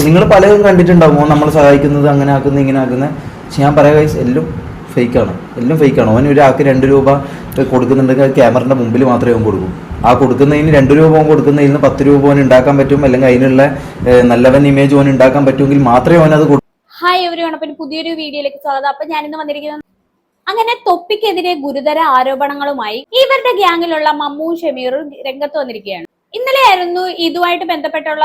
നിങ്ങൾ പലതും കണ്ടിട്ടുണ്ടാകുമോ നമ്മൾ സഹായിക്കുന്നത് അങ്ങനെ ആക്കുന്നത് ഇങ്ങനെ ആക്കുന്നത്. പക്ഷെ ഞാൻ പറയാം ഗൈസ്, എല്ലാം ഫേക്കാണ്, എല്ലാം ഫേക്കാണ്. അവൻ ഒരാൾക്ക് 2 രൂപ കൊടുക്കുന്നുണ്ടെങ്കിൽ ക്യാമറയുടെ മുമ്പിൽ മാത്രമേ അവൻ കൊടുക്കും. ആ കൊടുക്കുന്നതിന് 2 രൂപ അവൻ കൊടുക്കുന്നതിന് 10 രൂപ അവൻ ഉണ്ടാക്കാൻ പറ്റും, അല്ലെങ്കിൽ അതിനുള്ള നല്ലവൻ ഇമേജ് അവൻ ഉണ്ടാക്കാൻ പറ്റുമെങ്കിൽ മാത്രമേ അവൻ അത് കൊടുക്കും. ഹായ് എവരിവൺ, അപ്പം പുതിയൊരു വീഡിയോയിലേക്ക് സ്വാഗതം. അപ്പൊ ഞാനിന്ന് വന്നിരിക്കുന്നത് അങ്ങനെ തൊപ്പിക്കെതിരെ ഗുരുതര ആരോപണങ്ങളുമായി ഇവരുടെ ഗ്യാങ്ങിലുള്ള മമ്മൂ ഷമീറും രംഗത്ത് വന്നിരിക്കുകയാണ്. ഇന്നലെ ആയിരുന്നു ഇതുമായിട്ട് ബന്ധപ്പെട്ടുള്ള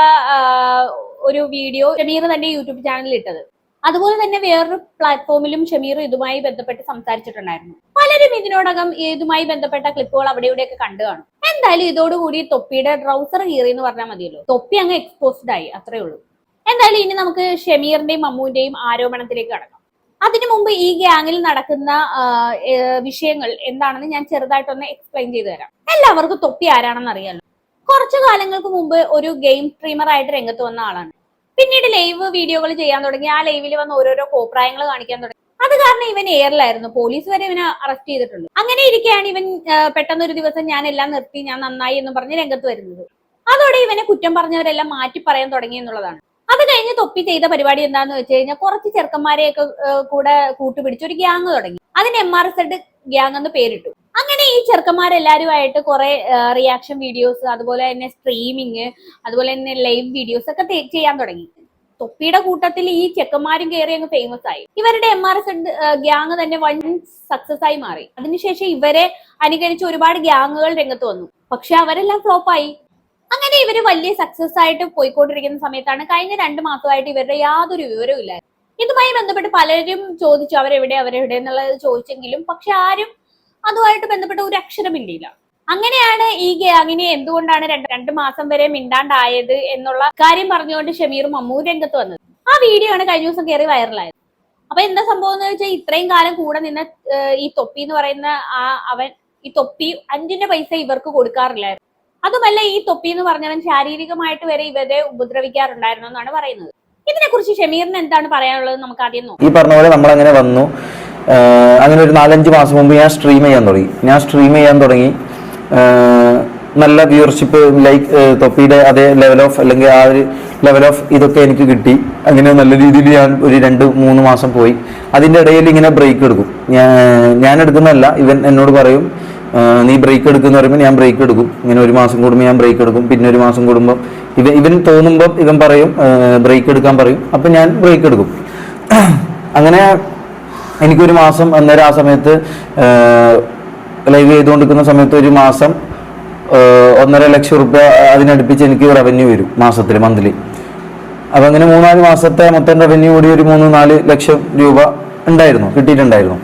ഒരു വീഡിയോ ഷമീർ തന്റെ യൂട്യൂബ് ചാനലിൽ ഇട്ടത്. അതുപോലെ തന്നെ വേറൊരു പ്ലാറ്റ്ഫോമിലും ഷമീർ ഇതുമായി ബന്ധപ്പെട്ട് സംസാരിച്ചിട്ടുണ്ടായിരുന്നു. പലരും ഇതിനോടകം ഇതുമായി ബന്ധപ്പെട്ട ക്ലിപ്പുകൾ അവിടെ ഇവിടെയൊക്കെ കണ്ടു കാണും. എന്തായാലും ഇതോടുകൂടി തൊപ്പിയുടെ ട്രൗസർ കീറി എന്ന് പറഞ്ഞാൽ മതിയല്ലോ, തൊപ്പി അങ്ങ് എക്സ്പോസ്ഡ് ആയി, അത്രേ ഉള്ളൂ. എന്തായാലും ഇനി നമുക്ക് ഷമീറിന്റെയും മമ്മൂന്റെയും ആരോപണത്തിലേക്ക് കടക്കാം. അതിനു മുമ്പ് ഈ ഗ്യാങ്ങിൽ നടക്കുന്ന വിഷയങ്ങൾ എന്താണെന്ന് ഞാൻ ചെറുതായിട്ടൊന്ന് എക്സ്പ്ലെയിൻ ചെയ്തു തരാം. എല്ലാവർക്കും തൊപ്പി ആരാണെന്ന് അറിയാലോ. കുറച്ചു കാലങ്ങൾക്ക് മുമ്പ് ഒരു ഗെയിം സ്ട്രീമർ ആയിട്ട് രംഗത്ത് വന്ന ആളാണ്. പിന്നീട് ലൈവ് വീഡിയോകൾ ചെയ്യാൻ തുടങ്ങി. ആ ലൈവിൽ വന്ന് ഓരോരോ കോപ്രായങ്ങൾ കാണിക്കാൻ തുടങ്ങി. അത് കാരണം ഇവൻ എയറിലായിരുന്നു. പോലീസ് വരെ ഇവനെ അറസ്റ്റ് ചെയ്തിട്ടുണ്ട്. അങ്ങനെ ഇരിക്കെയാണ് ഇവൻ പെട്ടെന്ന് ഒരു ദിവസം ഞാൻ എല്ലാം നിർത്തി, ഞാൻ നന്നായി എന്ന് പറഞ്ഞ് രംഗത്ത് വരുന്നത്. അതോടെ ഇവനെ കുറ്റം പറഞ്ഞവരെല്ലാം മാറ്റി പറയാൻ തുടങ്ങി എന്നുള്ളതാണ്. അത് കഴിഞ്ഞ് തൊപ്പി ചെയ്ത പരിപാടി എന്താന്ന് വെച്ച് കഴിഞ്ഞാൽ കുറച്ച് ചെറുക്കന്മാരെയൊക്കെ കൂടെ കൂട്ടുപിടിച്ച് ഒരു ഗ്യാങ് തുടങ്ങി. അതിന് MRZ ഗ്യാങ് എന്ന് പേരിട്ടു. അങ്ങനെ ഈ ചെറുക്കന്മാരെല്ലാരുമായിട്ട് കുറെ റിയാക്ഷൻ വീഡിയോസ്, അതുപോലെ തന്നെ സ്ട്രീമിങ്, അതുപോലെ തന്നെ ലൈവ് വീഡിയോസ് ഒക്കെ ചെയ്യാൻ തുടങ്ങി. തൊപ്പിയുടെ കൂട്ടത്തിൽ ഈ ചെക്കന്മാരും കയറി അങ്ങ് ഫേമസ് ആയി. ഇവരുടെ MRZ ഗ്യാങ് തന്നെ വൺ സക്സസ് ആയി മാറി. അതിനുശേഷം ഇവരെ അനുകരിച്ച് ഒരുപാട് ഗ്യാങ്ങുകൾ രംഗത്ത് വന്നു. പക്ഷെ അവരെല്ലാം ഫ്ലോപ്പായി. അങ്ങനെ ഇവര് വലിയ സക്സസ് ആയിട്ട് പോയിക്കൊണ്ടിരിക്കുന്ന സമയത്താണ് കഴിഞ്ഞ 2 മാസമായിട്ട് ഇവരുടെ യാതൊരു വിവരവും ഇല്ലായിരുന്നു. ഇതുമായി ബന്ധപ്പെട്ട് പലരും ചോദിച്ചു അവരെവിടെ എന്നുള്ളത് ചോദിച്ചെങ്കിലും പക്ഷെ ആരും അതുമായിട്ട് ബന്ധപ്പെട്ട ഒരു അക്ഷരമില്ല. അങ്ങനെയാണ് ഈ ഗ്യാങ്ങിനെ എന്തുകൊണ്ടാണ് 2 മാസം വരെ മിണ്ടാണ്ടായത് എന്നുള്ള കാര്യം പറഞ്ഞുകൊണ്ട് ഷമീറും മമ്മൂ രംഗത്ത് വന്നത്. ആ വീഡിയോ ആണ് കഴിഞ്ഞ ദിവസം കയറി വൈറലായത്. അപ്പൊ എന്താ സംഭവം എന്ന് വെച്ചാൽ ഇത്രയും കാലം കൂടെ നിന്ന ഈ തൊപ്പി എന്ന് പറയുന്ന അവൻ ഈ തൊപ്പി 5 പൈസ ഇവർക്ക് കൊടുക്കാറില്ലായിരുന്നു. അതുമല്ല, ഈ തൊപ്പി എന്ന് പറഞ്ഞവൻ ശാരീരികമായിട്ട് വരെ ഇവരെ ഉപദ്രവിക്കാറുണ്ടായിരുന്നു എന്നാണ് പറയുന്നത്. ഇതിനെക്കുറിച്ച് ഷമീറിന് എന്താണ് പറയാനുള്ളത് നമുക്ക് ആദ്യം നോക്കാം. ഈ പറഞ്ഞ പോലെ നമ്മൾ അങ്ങനെ വന്നു. അങ്ങനെ ഒരു 4-5 മാസം മുമ്പ് ഞാൻ സ്ട്രീം ചെയ്യാൻ തുടങ്ങി. നല്ല വ്യൂവർഷിപ്പ്, ലൈക്ക് തൊപ്പിയുടെ അതേ ലെവൽ ഓഫ്, അല്ലെങ്കിൽ ആ ഒരു ലെവൽ ഓഫ് ഇതൊക്കെ എനിക്ക് കിട്ടി. അങ്ങനെ നല്ല രീതിയിൽ ഞാൻ ഒരു 2-3 മാസം പോയി. അതിൻ്റെ ഇടയിൽ ഇങ്ങനെ ബ്രേക്ക് എടുക്കും. ഞാൻ എടുക്കുന്നതല്ല, ഇവൻ എന്നോട് പറയും നീ ബ്രേക്ക് എടുക്കുന്ന പറയുമ്പോൾ ഞാൻ ബ്രേക്ക് എടുക്കും. ഇങ്ങനെ 1 മാസം കൂടുമ്പോൾ ഞാൻ ബ്രേക്ക് എടുക്കും. പിന്നെ 1 മാസം കൂടുമ്പോൾ ഇവൻ തോന്നുമ്പം ഇവൻ പറയും ബ്രേക്ക് എടുക്കാൻ പറയും. അപ്പം ഞാൻ ബ്രേക്ക് എടുക്കും. അങ്ങനെ എനിക്കൊരു മാസം, അന്നേരം ആ സമയത്ത് ലൈവ് ചെയ്തുകൊണ്ടിരിക്കുന്ന സമയത്ത് 1 മാസം 1.5 ലക്ഷം രൂപ അതിനടുപ്പിച്ച് എനിക്ക് റവന്യൂ വരും മാസത്തിൽ, മന്ത്ലി. അപ്പം അങ്ങനെ 3-4 മാസത്തെ മൊത്തം റവന്യൂ കൂടി ഒരു 3-4 ലക്ഷം രൂപ കിട്ടിയിട്ടുണ്ടായിരുന്നു.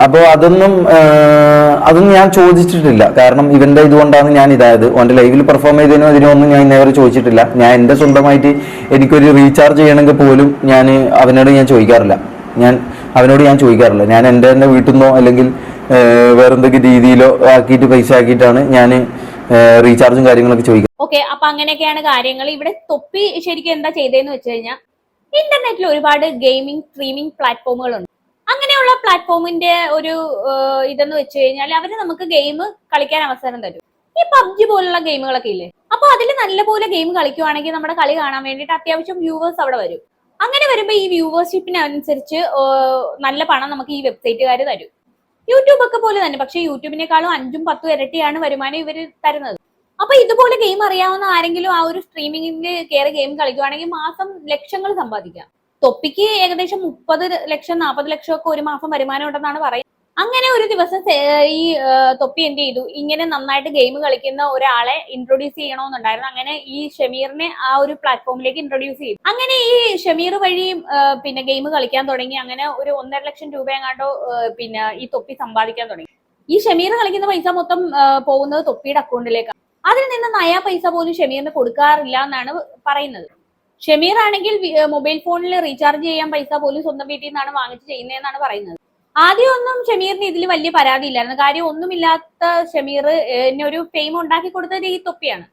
അപ്പോൾ അതൊന്നും ഞാൻ ചോദിച്ചിട്ടില്ല. കാരണം ഇവന്റെ ഇതുകൊണ്ടാണ് ഞാൻ ഇതായത്. ഓൻ്റെ ലൈവിൽ പെർഫോം ചെയ്തതിനോ അതിനൊന്നും ഞാൻ ഇന്നേവരെ ചോദിച്ചിട്ടില്ല. ഞാൻ എൻ്റെ സ്വന്തമായിട്ട് എനിക്കൊരു റീചാർജ് ചെയ്യണമെങ്കിൽ പോലും അവനോട് ഞാൻ ചോദിക്കാറില്ല. ഞാൻ എൻ്റെ തന്നെ വീട്ടിൽ നിന്നോ അല്ലെങ്കിൽ വേറെന്തൊക്കെ രീതിയിലോ ആക്കിയിട്ട് പൈസ ആക്കിയിട്ടാണ് ഞാൻ റീചാർജും കാര്യങ്ങളൊക്കെ ചോദിക്കുക. ഓക്കെ, അപ്പൊ അങ്ങനെയൊക്കെയാണ് കാര്യങ്ങൾ. ഇവിടെ തൊപ്പി ശരിക്കും എന്താ ചെയ്തതെന്ന് വെച്ച് കഴിഞ്ഞാൽ ഇന്റർനെറ്റിൽ ഒരുപാട് ഗെയിമിംഗ് സ്ട്രീമിംഗ് പ്ലാറ്റ്ഫോമുകളുണ്ട്. അങ്ങനെയുള്ള പ്ലാറ്റ്ഫോമിന്റെ ഒരു ഇതെന്ന് വെച്ച് കഴിഞ്ഞാൽ അവര് നമുക്ക് ഗെയിം കളിക്കാൻ അവസരം തരും. ഈ PUBG പോലുള്ള ഗെയിമുകളൊക്കെ ഇല്ലേ, അപ്പൊ അതിൽ നല്ലപോലെ ഗെയിം കളിക്കുവാണെങ്കിൽ നമ്മുടെ കളി കാണാൻ വേണ്ടിയിട്ട് അത്യാവശ്യം വ്യൂവേഴ്സ് അവിടെ വരും. അങ്ങനെ വരുമ്പോൾ ഈ വ്യൂവേഴ്ഷിപ്പിനനുസരിച്ച് നല്ല പണം നമുക്ക് ഈ വെബ്സൈറ്റുകാർ തരും. യൂട്യൂബ് ഒക്കെ പോലെ തന്നെ, പക്ഷെ യൂട്യൂബിനേക്കാളും 5-10 ഇരട്ടിയാണ് വരുമാനം ഇവർ തരുന്നത്. അപ്പൊ ഇതുപോലെ ഗെയിം അറിയാവുന്ന ആരെങ്കിലും ആ ഒരു സ്ട്രീമിംഗിൽ കയറി ഗെയിം കളിക്കുവാണെങ്കിൽ മാസം ലക്ഷങ്ങൾ സമ്പാദിക്കാം. തൊപ്പിക്ക് ഏകദേശം 30 ലക്ഷം 40 ലക്ഷം ഒക്കെ ഒരു മാസം വരുമാനം ഉണ്ടെന്നാണ് പറയുന്നത്. അങ്ങനെ ഒരു ദിവസം ഈ തൊപ്പി എന്ത് ചെയ്തു, ഇങ്ങനെ നന്നായിട്ട് ഗെയിം കളിക്കുന്ന ഒരാളെ ഇൻട്രൊഡ്യൂസ് ചെയ്യണമെന്നുണ്ടായിരുന്നു. അങ്ങനെ ഈ ഷമീറിനെ ആ ഒരു പ്ലാറ്റ്ഫോമിലേക്ക് ഇൻട്രൊഡ്യൂസ് ചെയ്തു. അങ്ങനെ ഈ ഷമീർ വഴി പിന്നെ ഗെയിം കളിക്കാൻ തുടങ്ങി. അങ്ങനെ ഒരു 1.5 ലക്ഷം രൂപ എങ്ങാണ്ടോ പിന്നെ ഈ തൊപ്പി സമ്പാദിക്കാൻ തുടങ്ങി. ഈ ഷമീർ കളിക്കുന്ന പൈസ മൊത്തം പോകുന്നത് തൊപ്പിയുടെ അക്കൗണ്ടിലേക്കാണ്. അതിൽ നിന്ന് നയാ പൈസ പോലും ഷമീറിന് കൊടുക്കാറില്ല എന്നാണ് പറയുന്നത്. ഷമീർ ആണെങ്കിൽ മൊബൈൽ ഫോണിൽ റീചാർജ് ചെയ്യാൻ പൈസ പോലും സ്വന്തം വീട്ടിൽ നിന്നാണ് വാങ്ങിച്ച് ചെയ്യുന്നതെന്നാണ് പറയുന്നത്. ആദ്യമൊന്നും ഷമീറിന് ഇതിൽ വലിയ പരാതി ഇല്ലായിരുന്നു. കാര്യം ഒന്നുമില്ലാത്ത ഷമീർ എന്നെ ഒരു ഫെയിം ഉണ്ടാക്കി കൊടുത്തത് ഈ തൊപ്പിയാണ്.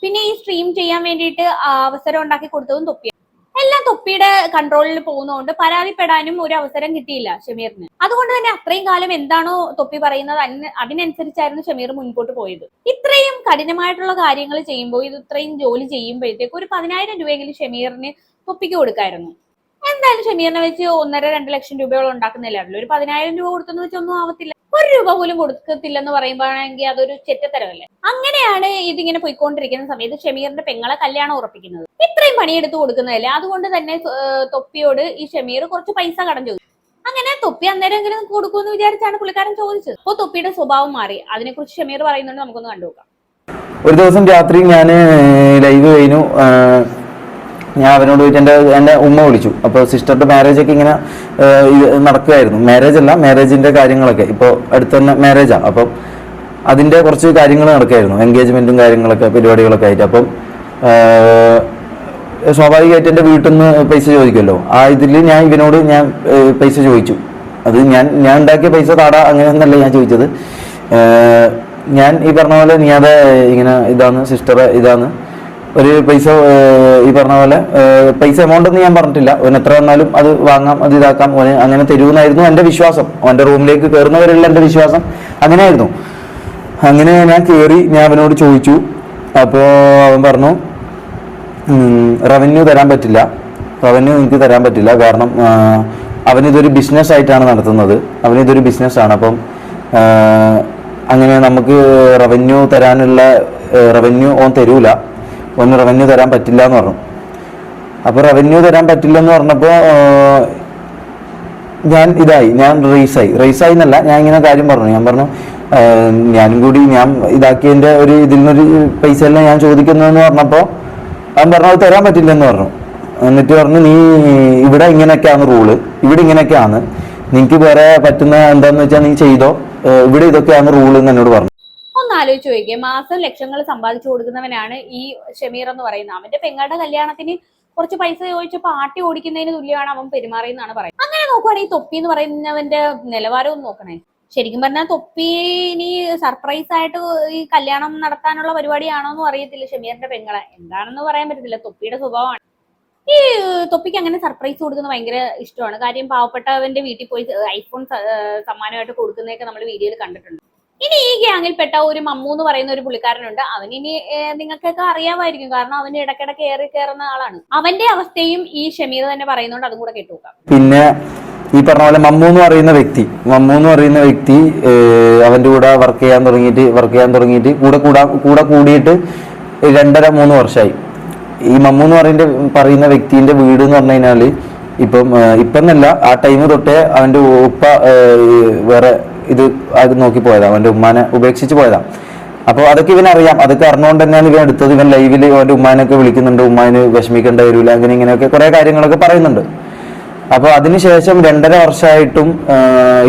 പിന്നെ ഈ സ്ട്രീം ചെയ്യാൻ വേണ്ടിയിട്ട് അവസരം ഉണ്ടാക്കി കൊടുത്തതും തൊപ്പിയാണ്. എല്ലാം തൊപ്പിയുടെ കൺട്രോളിൽ പോകുന്നതുകൊണ്ട് പരാതിപ്പെടാനും ഒരു അവസരം കിട്ടിയില്ല ഷമീറിന്. അതുകൊണ്ട് തന്നെ അത്രയും കാലം എന്താണോ തൊപ്പി പറയുന്നത് അതിനനുസരിച്ചായിരുന്നു ഷമീർ മുൻപോട്ട് പോയത്. ഇത്രയും കഠിനമായിട്ടുള്ള കാര്യങ്ങൾ ചെയ്യുമ്പോൾ, ഇത്രയും ജോലി ചെയ്യുമ്പോഴത്തേക്ക് ഒരു 10,000 രൂപയെങ്കിലും ഷമീറിന് തൊപ്പിക്ക് കൊടുക്കായിരുന്നു. എന്തായാലും ഷമീറിനെ വെച്ച് 1.5-2 ലക്ഷം രൂപയോളം ഉണ്ടാക്കുന്നില്ലായിരുന്നു. ഒരു 10,000 രൂപ കൊടുത്തെന്ന് വെച്ച് ഒന്നും ആവത്തില്ല. 1 രൂപ പോലും കൊടുക്കത്തില്ലെന്ന് പറയുമ്പോഴാണെങ്കിൽ അതൊരു ചെറ്റത്തരമല്ലേ. അങ്ങനെയാണ് ഇതിങ്ങനെ പോയിക്കൊണ്ടിരിക്കുന്ന സമയത്ത് ഷമീറിന്റെ പെങ്ങളെ കല്യാണം ഉറപ്പിക്കുന്നത്. ഇത്രയും പണിയെടുത്ത് കൊടുക്കുന്നതല്ലേ, അതുകൊണ്ട് തന്നെ തൊപ്പിയോട് ഈ ഷമീർ കുറച്ച് പൈസ കടം ചോദിച്ചു. അങ്ങനെ തൊപ്പി അന്നേരമെങ്കിലും കൊടുക്കുമെന്ന് വിചാരിച്ചാണ് പുള്ളിക്കാരൻ ചോദിച്ചത്. അപ്പോൾ തൊപ്പിയുടെ സ്വഭാവം മാറി. അതിനെക്കുറിച്ച് ഷമീർ പറയുന്നുണ്ട്, നമുക്കൊന്ന് കണ്ടുനോക്കാം. ഒരു ദിവസം രാത്രി ഞാൻ ലൈവ് കഴിഞ്ഞു, ഞാൻ അവനോട് പോയിട്ട് എൻ്റെ ഉമ്മ വിളിച്ചു. അപ്പോൾ സിസ്റ്ററുടെ മാരേജ് ഒക്കെ ഇങ്ങനെ നടക്കുകയായിരുന്നു. മാരേജ് അല്ല, മാരേജിന്റെ കാര്യങ്ങളൊക്കെ ഇപ്പോൾ അടുത്ത് തന്നെ മാരേജാണ്. അപ്പം അതിന്റെ കുറച്ച് കാര്യങ്ങൾ നടക്കുകയായിരുന്നു, എൻഗേജ്മെന്റും കാര്യങ്ങളൊക്കെ പരിപാടികളൊക്കെ ആയിട്ട്. അപ്പം സ്വാഭാവികമായിട്ട് എൻ്റെ വീട്ടിൽ നിന്ന് പൈസ ചോദിക്കുമല്ലോ. ആ ഇതിൽ ഞാൻ ഇവനോട് പൈസ ചോദിച്ചു. അത് ഞാൻ ഉണ്ടാക്കിയ പൈസ താടാ അങ്ങനെയൊന്നല്ല ഞാൻ ചോദിച്ചത്. ഞാൻ ഈ പറഞ്ഞ പോലെ നീ അത് ഇങ്ങനെ ഇതാണ് സിസ്റ്റർ, ഇതാണ് ഒരു പൈസ, ഈ പറഞ്ഞ പോലെ പൈസ എമൗണ്ട് ഒന്നും ഞാൻ പറഞ്ഞിട്ടില്ല. ഓൻ എത്ര വന്നാലും അത് വാങ്ങാം, അത് ഇതാക്കാം, ഓന് അങ്ങനെ തരുമെന്നായിരുന്നു എൻ്റെ വിശ്വാസം. അവൻ്റെ റൂമിലേക്ക് കയറുന്നവരുള്ള എൻ്റെ വിശ്വാസം അങ്ങനെയായിരുന്നു. അങ്ങനെ ഞാൻ കയറി, ഞാൻ അവനോട് ചോദിച്ചു. അപ്പോൾ അവൻ പറഞ്ഞു റവന്യൂ തരാൻ പറ്റില്ല, റവന്യൂ എനിക്ക് തരാൻ പറ്റില്ല. കാരണം അവനിതൊരു ബിസിനസ് ആയിട്ടാണ് നടത്തുന്നത്, അവനിതൊരു ബിസിനസ്സാണ്. അപ്പം അങ്ങനെ നമുക്ക് റവന്യൂ തരാനുള്ള റവന്യൂ ഓൻ തരൂല, ഓന് റവന്യൂ തരാൻ പറ്റില്ല എന്ന് പറഞ്ഞു. അപ്പോൾ റവന്യൂ തരാൻ പറ്റില്ലെന്ന് പറഞ്ഞപ്പോൾ ഞാൻ റേസായി എന്നല്ല, ഞാൻ ഇങ്ങനെ കാര്യം പറഞ്ഞു. ഞാൻ പറഞ്ഞു ഞാനും കൂടി ഞാൻ ഇതാക്കിയതിൻ്റെ ഒരു ഇതിൽ നിന്നൊരു പൈസ എല്ലാം ഞാൻ ചോദിക്കുന്നതെന്ന് പറഞ്ഞപ്പോൾ അവൻ പറഞ്ഞു അത് തരാൻ പറ്റില്ലെന്ന് പറഞ്ഞു. എന്നിട്ട് പറഞ്ഞു നീ ഇവിടെ ഇങ്ങനെയൊക്കെയാണ് റൂള്, ഇവിടെ ഇങ്ങനെയൊക്കെയാണ്, നിനക്ക് വേറെ പറ്റുന്ന എന്താന്ന് വെച്ചാൽ നീ ചെയ്തോ, ഇവിടെ ഇതൊക്കെയാണ് റൂള് എന്ന് എന്നോട് പറഞ്ഞു. ഒന്ന് ആലോചിച്ച് നോക്കിയേ, മാസം ലക്ഷങ്ങൾ സമ്പാദിച്ചു കൊടുക്കുന്നവനാണ് ഈ ഷമീർ എന്ന് പറയുന്നത്. അവന്റെ പെങ്ങളുടെ കല്യാണത്തിന് കുറച്ച് പൈസ ചോദിച്ചപ്പോൾ ആട്ടി ഓടിക്കുന്നതിന് തുല്യമാണ് അവൻ പെരുമാറിയെന്നാണ് പറയുന്നത്. അങ്ങനെ നോക്കുവാണെങ്കിൽ തൊപ്പി എന്ന് പറയുന്നവന്റെ നിലവാരവും നോക്കണേ. ശരിക്കും പറഞ്ഞാൽ തൊപ്പി ഇനി സർപ്രൈസ് ആയിട്ട് ഈ കല്യാണം നടത്താനുള്ള പരിപാടിയാണോ എന്നും അറിയത്തില്ല. ഷമീറിന്റെ പെങ്ങളെ എന്താണെന്ന് പറയാൻ പറ്റത്തില്ല, തൊപ്പിയുടെ സ്വഭാവമാണ്. ഈ തൊപ്പിക്ക് അങ്ങനെ സർപ്രൈസ് കൊടുക്കുന്നത് ഭയങ്കര ഇഷ്ടമാണ്. കാര്യം പാവപ്പെട്ടവന്റെ വീട്ടിൽ പോയി ഐഫോൺ സമ്മാനമായിട്ട് കൊടുക്കുന്നതൊക്കെ നമ്മൾ വീഡിയോയിൽ കണ്ടിട്ടുണ്ട്. ഇനി ഈ ഗ്യാങ്ങിൽപ്പെട്ട ഒരു മമ്മു എന്ന് പറയുന്ന ഒരു പുള്ളിക്കാരനുണ്ട്. അവനിനി നിങ്ങൾക്കൊക്കെ അറിയാമായിരിക്കും, കാരണം അവന് ഇടയ്ക്കിടയ്ക്ക് ഏറി കയറുന്ന ആളാണ്. അവന്റെ അവസ്ഥയും ഈ ഷമീർ തന്നെ പറയുന്നുണ്ട്, അതും കൂടെ കേട്ടുനോക്കാം. പിന്നെ ഈ പറഞ്ഞ പോലെ മമ്മു എന്ന് പറയുന്ന വ്യക്തി അവന്റെ കൂടെ വർക്ക് ചെയ്യാൻ തുടങ്ങിയിട്ട് കൂടെ കൂടിയിട്ട് 2.5-3 വർഷമായി. ഈ മമ്മു എന്ന് പറയുന്ന വ്യക്തിന്റെ വീട് എന്ന് പറഞ്ഞു കഴിഞ്ഞാല് ഇപ്പൊന്നല്ല, ആ ടൈം തൊട്ടേ അവന്റെ ഉപ്പ വേറെ അത് നോക്കി പോയതാ, അവന്റെ ഉമ്മാനെ ഉപേക്ഷിച്ച് പോയതാ. അപ്പോൾ അതൊക്കെ ഇവനറിയാം. അതൊക്കെ അറിഞ്ഞുകൊണ്ട് തന്നെയാണ് ഇവൻ എടുത്തത്. ഇവൻ ലൈവില് അവന്റെ ഉമ്മാനൊക്കെ വിളിക്കുന്നുണ്ട്, ഉമ്മാന് വിഷമിക്കേണ്ട വരില്ല, ഇങ്ങനെയൊക്കെ കുറെ കാര്യങ്ങളൊക്കെ പറയുന്നുണ്ട്. അപ്പോൾ അതിനുശേഷം 2.5 വർഷമായിട്ടും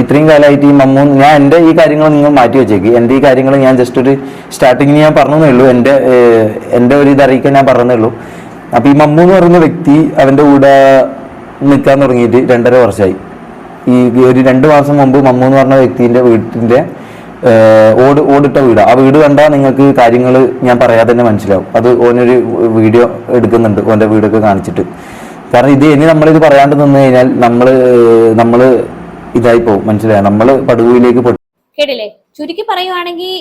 ഇത്രയും കാലമായിട്ട് ഈ മമ്മു, ഞാൻ എൻ്റെ ഈ കാര്യങ്ങൾ നിങ്ങൾ മാറ്റി വെച്ചേക്ക്. എൻ്റെ ഈ കാര്യങ്ങൾ ഞാൻ ജസ്റ്റ് ഒരു സ്റ്റാർട്ടിങ്ങിന് ഞാൻ പറഞ്ഞതേ ഉള്ളൂ, എൻ്റെ ഒരു ഇതറിയിക്കാൻ ഞാൻ പറഞ്ഞതേ ഉള്ളൂ. അപ്പോൾ ഈ മമ്മു എന്ന് പറയുന്ന വ്യക്തി അവൻ്റെ കൂടെ നിൽക്കാൻ തുടങ്ങിയിട്ട് 2.5 വർഷമായി. ഈ ഒരു 2 മാസം മുമ്പ് മമ്മു എന്ന് പറഞ്ഞ വ്യക്തിൻ്റെ വീട്ടിൻ്റെ ഓടിട്ട വീടാണ്. ആ വീട് കണ്ടാൽ നിങ്ങൾക്ക് കാര്യങ്ങൾ ഞാൻ പറയാതെ തന്നെ മനസ്സിലാവും. അത് ഓനൊരു വീഡിയോ എടുക്കുന്നുണ്ട് ഓൻ്റെ വീടൊക്കെ കാണിച്ചിട്ട്. കാരണം ഇനി നമ്മളിത് പറയാണ്ട് നിന്ന് കഴിഞ്ഞാൽ നമ്മള് ഇതായി പോകും, മനസ്സിലായോ? നമ്മള് പടുകുയിലേക്ക് കേട്ടില്ലേ? ചുരുക്കി പറയുവാണെങ്കിൽ